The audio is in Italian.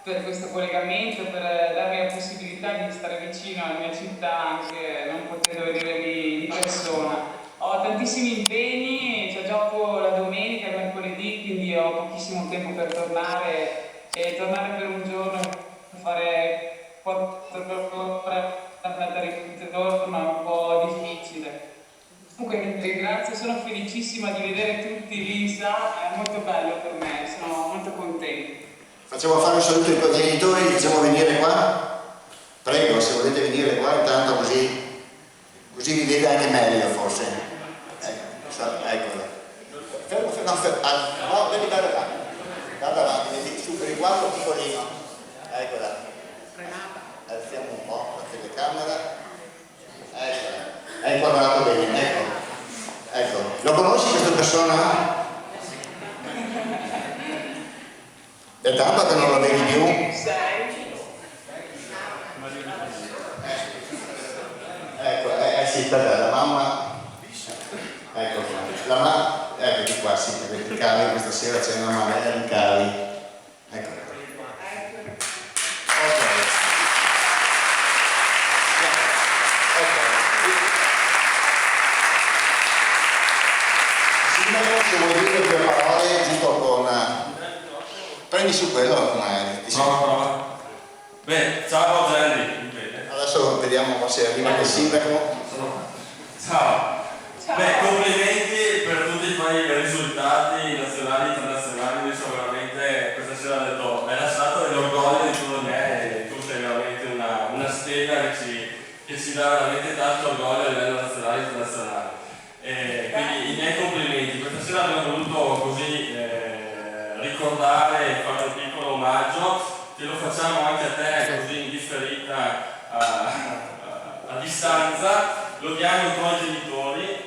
per questo collegamento, per darmi la possibilità di stare vicino alla mia città anche non potendo vedere di persona. Ho tantissimi impegni, cioè gioco la domenica e il mercoledì, quindi ho pochissimo tempo per tornare e tornare per un giorno per fare 4 ore andata e ritorno è un po' difficile. Comunque vi ringrazio, sono felicissima di vedere tutti lì, sa, è molto bello per me, sono molto contenta. Facciamo fare un saluto ai tuoi genitori, facciamo venire qua. Prego, se volete venire qua intanto così vi vede anche meglio forse. Eccola. No, devi dare avanti. Guarda avanti, vedi su per il quadro piccolino. Eccola. Alziamo un po' la telecamera. Eccola. Hai inquadrato bene, ecco. Ecco. Lo conosci questa persona? È tanto che non lo vedi più. Ecco, sì, la mamma. Ecco qua. La mamma. Ecco di qua, sì, per i cavi, questa sera c'è una marea di cavi. Ecco. Se vuoi dire due parole, giusto con... Prendi su quello, come prova. Beh, ciao Gelli. Adesso vediamo se arriva anche il sindaco. Ciao. Beh, complimenti per tutti i tuoi risultati nazionali e internazionali. Io sono veramente, questa sera ho detto, è la stata dell'orgoglio di tutto me e tu sei veramente una stella che ci dà veramente tanto orgoglio a livello nazionale e internazionale. Quindi i miei complimenti. Questa sera abbiamo voluto così ricordare e fare un piccolo omaggio, che lo facciamo anche a te così in differita a distanza, lo diamo ai tuoi genitori